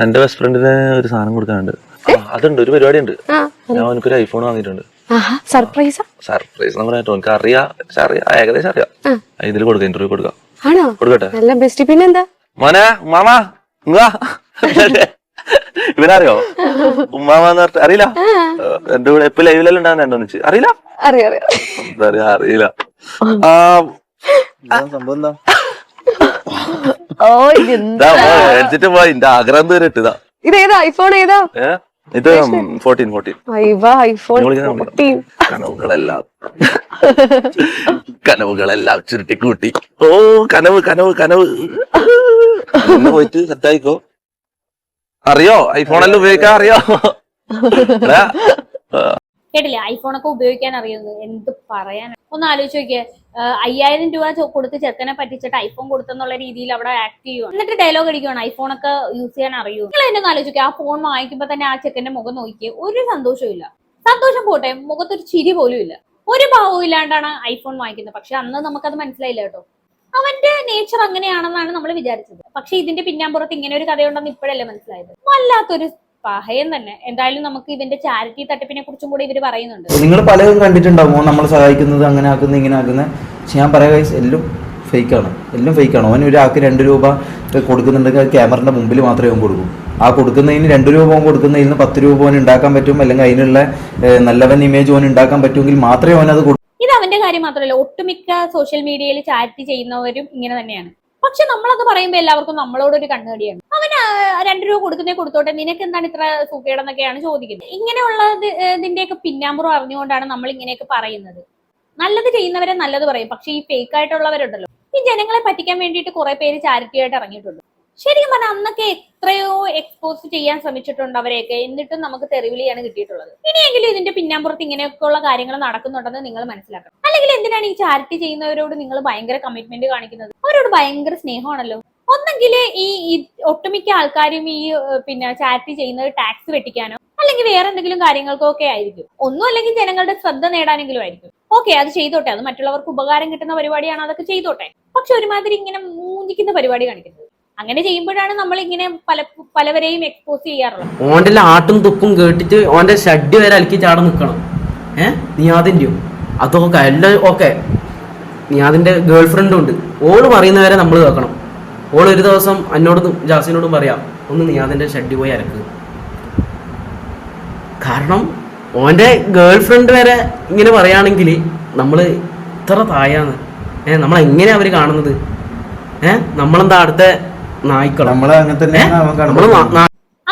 എന്റെ ബെസ്റ്റ് ഫ്രണ്ടിന് ഒരു സാധനം കൊടുക്കാനുണ്ട്. അതുണ്ട്, ഒരു പരിപാടി ഉണ്ട്. ഞാൻ എനിക്കൊരു ഐഫോൺ വാങ്ങിയിട്ടുണ്ട്. സർപ്രൈസ് എന്ന് പറഞ്ഞിട്ട് എനിക്ക് അറിയാം, ഏകദേശം അറിയാം. ഇതിൽ കൊടുക്കാം, ഇന്റർവ്യൂ കൊടുക്കാം. കൊടുക്കട്ടെ? നല്ല ബെസ്റ്റ്. പിന്നെന്താ മോനെ, ഉമ്മാമ ഇവനറിയോ? ഉമ്മാമെന്ന് പറഞ്ഞിട്ട് അറിയില്ല. എന്റെ കൂടെ എപ്പോ ലൈവിലെല്ലാം ഉണ്ടാകുന്ന എന്റെ ഒന്നിച്ച് അറിയില്ല. അറിയില്ല. എടുത്തിട്ട് പോയി എന്റെ ആഗ്രഹം ദൂരം ഇട്ടതാ. ഇതേതാ ഐഫോൺ? ഏതാ ഇത്? 14. കനവുകളെല്ലാം ചുരുട്ടിക്കൂട്ടി. ഓ കനവ് പോയിട്ട് സെറ്റായിക്കോ. അറിയോ ഐഫോണെല്ലാം ഉപയോഗിക്കാൻ അറിയോ? കേട്ടില്ലേ, ഐഫോണൊക്കെ ഉപയോഗിക്കാൻ അറിയുന്നത്. എന്ത് പറയാൻ, ഒന്ന് ആലോചിച്ച് നോക്കിയേ. 5000 രൂപ കൊടുത്ത് ചെറുക്കനെ പറ്റിച്ചിട്ട് ഐഫോൺ കൊടുത്തെന്നുള്ള രീതിയിൽ അവിടെ ആക്ട് ചെയ്യുക, എന്നിട്ട് ഡയലോഗ് അടിക്കുകയാണ് ഐഫോണൊക്കെ യൂസ് ചെയ്യാൻ അറിയൂ. നിങ്ങൾ എന്നെ ഒന്ന് ആലോചിക്കുക, ആ ഫോൺ വാങ്ങിക്കുമ്പോ തന്നെ ആ ചെക്കന്റെ മുഖം നോക്കിയേ, ഒരു സന്തോഷവും ഇല്ല. സന്തോഷം പോട്ടെ, മുഖത്തൊരു ചിരി പോലും ഇല്ല, ഒരു ഭാവവും ഇല്ലാണ്ടാണ് ഐഫോൺ വാങ്ങിക്കുന്നത്. പക്ഷെ അന്ന് നമുക്കത് മനസ്സിലായില്ല കേട്ടോ. അവന്റെ നേച്ചർ അങ്ങനെയാണെന്നാണ് നമ്മൾ വിചാരിച്ചത്. പക്ഷെ ഇതിന്റെ പിന്നാമ്പുറത്ത് ഇങ്ങനെ ഒരു കഥയുണ്ടെന്ന് ഇപ്പോഴല്ലേ മനസ്സിലായത്. വല്ലാത്തൊരു പഹയം തന്നെ. എന്തായാലും നമുക്ക് ഇതിന്റെ ചാരിറ്റി തട്ടിപ്പിനെ കുറിച്ചും കൂടി ഇവര് പറയുന്നുണ്ട്. നിങ്ങൾ പലതും കണ്ടിട്ടുണ്ടാവുമോ, നമ്മൾ സഹായിക്കുന്നത് അങ്ങനെ ആക്കുന്നത് ഇങ്ങനെ ആക്കുന്നത്. പക്ഷെ ഞാൻ പറയാം ഗൈസ്, എല്ലാം ഫേക്കാണ്, എല്ലാം ഫേക്കാണ്. അവൻ ഒരാൾക്ക് 2 രൂപ കൊടുക്കുന്നുണ്ടെങ്കിൽ അത് ക്യാമറയുടെ മുമ്പിൽ മാത്രമേ അവൻ കൊടുക്കൂ. ആ കൊടുക്കുന്നതിന് 2 രൂപ അവൻ കൊടുക്കുന്നതിന് 10 രൂപ അവൻ ഉണ്ടാക്കാൻ പറ്റും, അല്ലെങ്കിൽ അതിനുള്ള നല്ലവൻ ഇമേജ് അവൻ ഉണ്ടാക്കാൻ പറ്റുമെങ്കിൽ മാത്രമേ അവൻ അത്. ഇത് അവന്റെ കാര്യം മാത്രമല്ല, ഒട്ടുമിക്ക സോഷ്യൽ മീഡിയയിൽ ചാരിറ്റി ചെയ്യുന്നവരും ഇങ്ങനെ തന്നെയാണ്. പക്ഷെ നമ്മളത് പറയുമ്പോൾ എല്ലാവർക്കും നമ്മളോടൊരു കണ്ണുകടിയാണ്. അവന് 2 രൂപ കൊടുത്തോട്ടെ, നിനക്ക് എന്താണ് ഇത്ര സുഖേടെന്നൊക്കെയാണ് ചോദിക്കുന്നത്. ഇങ്ങനെയുള്ള ഇതിന്റെയൊക്കെ പിന്നാമ്പുറം അറിഞ്ഞുകൊണ്ടാണ് നമ്മൾ ഇങ്ങനെയൊക്കെ പറയുന്നത്. നല്ലത് ചെയ്യുന്നവരെ നല്ലത് പറയും, പക്ഷെ ഈ ഫേക്ക് ആയിട്ടുള്ളവരുണ്ടല്ലോ, ഈ ജനങ്ങളെ പറ്റിക്കാൻ വേണ്ടിയിട്ട് കുറെ പേര് ചാരിറ്റി ആയിട്ട് ഇറങ്ങിയിട്ടുണ്ട്. ശരിക്കും പറഞ്ഞാൽ അന്നൊക്കെ എത്രയോ എക്സ്പോസ് ചെയ്യാൻ ശ്രമിച്ചിട്ടുണ്ട് അവരെയൊക്കെ, എന്നിട്ടും നമുക്ക് തെറിവിളിയാണ് കിട്ടിയിട്ടുള്ളത്. ഇനിയെങ്കിലും ഇതിന്റെ പിന്നാമ്പുറത്ത് ഇങ്ങനെയൊക്കെയുള്ള കാര്യങ്ങൾ നടക്കുന്നുണ്ടെന്ന് നിങ്ങൾ മനസ്സിലാക്കണം. അല്ലെങ്കിൽ എന്തിനാണ് ഈ ചാരിറ്റി ചെയ്യുന്നവരോട് നിങ്ങൾ ഭയങ്കര കമ്മിറ്റ്മെന്റ് കാണിക്കുന്നത്? അവരോട് ഭയങ്കര സ്നേഹമാണല്ലോ. ഒന്നെങ്കിൽ ഈ ഒട്ടുമിക്ക ആൾക്കാരും ഈ ചാരിറ്റി ചെയ്യുന്നത് ടാക്സ് വെട്ടിക്കാനോ അല്ലെങ്കിൽ വേറെ എന്തെങ്കിലും കാര്യങ്ങൾക്കോ ഒക്കെ ആയിരിക്കും. ഒന്നും അല്ലെങ്കിൽ ജനങ്ങളുടെ ശ്രദ്ധ നേടാനെങ്കിലും ആയിരിക്കും. ഓക്കെ, അത് ചെയ്തോട്ടെ, അത് മറ്റുള്ളവർക്ക് ഉപകാരം കിട്ടുന്ന പരിപാടിയാണ്, അതൊക്കെ ചെയ്തോട്ടെ. പക്ഷെ ഒരുമാതിരി ഇങ്ങനെ മൂഞ്ചിക്കുന്ന പരിപാടി കാണിക്കുന്നത്, അങ്ങനെ ചെയ്യുമ്പോഴാണ് നമ്മൾ ഇങ്ങനെ പലവരെയും എക്സ്പോസ് ചെയ്യാറുള്ളത്. ഓന്റെ ആട്ടും തുപ്പും കേട്ടിട്ട് ഓന്റെ ഷഡ്ഡി വരെ അലക്കി ചാട നിക്കണം. നിയാദിന്റെയോ അതൊക്കെ എല്ലാം ഓക്കെ. നിയാദിന്റെ ഗേൾ ഫ്രണ്ടും ഉണ്ട്, ഓള് പറയുന്നവരെ നമ്മൾ കേൾക്കണം. ഓൾ ഒരു ദിവസം എന്നോടും ജാസിനോടും പറയാം, ഒന്ന് നിയാദിന്റെ ഷഡ്ഡി പോയി അലക്ക്. കാരണം ഓന്റെ ഗേൾ ഫ്രണ്ട് വരെ ഇങ്ങനെ പറയുകയാണെങ്കിൽ നമ്മൾ ഇത്ര തായാന്ന് നമ്മളെങ്ങനെയാ അവര് കാണുന്നത്? നമ്മളെന്താ അടുത്ത നായ്ക്കളോ?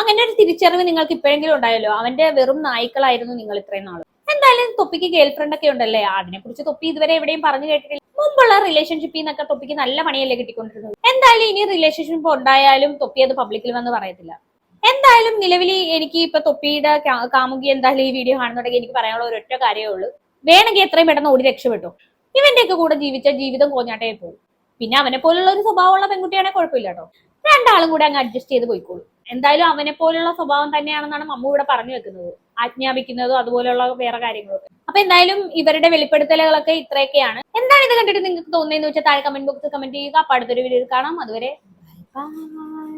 അങ്ങനെ ഒരു തിരിച്ചറിവ് നിങ്ങൾക്ക് ഇപ്പോഴെങ്കിലും ഉണ്ടായല്ലോ. അവന്റെ വെറും നായ്ക്കളായിരുന്നു നിങ്ങൾ ഇത്രയും നാളും. എന്തായാലും തൊപ്പിക്ക് ഗേൾ ഫ്രണ്ട് ഒക്കെ ഉണ്ടല്ലേ, അതിനെ കുറിച്ച് തൊപ്പി ഇതുവരെ എവിടെയും പറഞ്ഞു കേട്ടിട്ടില്ല. മുമ്പുള്ള റിലേഷൻഷിപ്പിൽ നിന്നൊക്കെ തൊപ്പിക്ക് നല്ല പണിയല്ലേ കിട്ടിക്കൊണ്ടിരുന്നത്. എന്തായാലും ഇനി റിലേഷൻഷിപ്പ് ഉണ്ടായാലും തൊപ്പി അത് പബ്ലിക്കിൽ വന്ന് പറയത്തില്ല. എന്തായാലും നിലവിൽ എനിക്ക് ഇപ്പൊ തൊപ്പിയുടെ കാമുകി എന്തായാലും ഈ വീഡിയോ കാണുന്നുണ്ടെങ്കിൽ എനിക്ക് പറയാനുള്ള ഒരൊറ്റ കാര്യമേ ഉള്ളൂ, വേണമെങ്കിൽ എത്രയും പെട്ടെന്ന് ഓടി രക്ഷപ്പെട്ടു. ഇവന്റെ ഒക്കെ കൂടെ ജീവിച്ച ജീവിതം കോഞ്ഞാട്ടേ പോകും. പിന്നെ അവനെ പോലുള്ള ഒരു സ്വഭാവമുള്ള പെൺകുട്ടിയാണെങ്കിൽ കുഴപ്പമില്ല കേട്ടോ, 2 ആളും കൂടെ അങ്ങ് അഡ്ജസ്റ്റ് ചെയ്ത് പോയിക്കോളൂ. എന്തായാലും അവനെ പോലുള്ള സ്വഭാവം തന്നെയാണെന്നാണ് മമ്മു ഇവിടെ പറഞ്ഞു വെക്കുന്നത്, ആജ്ഞാപിക്കുന്നതും അതുപോലെയുള്ള വേറെ കാര്യങ്ങളൊക്കെ. അപ്പൊ എന്തായാലും ഇവരുടെ വെളിപ്പെടുത്തലുകളൊക്കെ ഇത്രയൊക്കെയാണ്. എന്താണ് ഇത് കണ്ടിട്ട് നിങ്ങൾക്ക് തോന്നുന്നതെന്ന് വെച്ചാൽ താഴെ കമന്റ് ബോക്സിൽ കമന്റ് ചെയ്യുക. അപ്പൊ അടുത്തൊരു വീഡിയോയിൽ കാണാം. അതുവരെ ബൈ.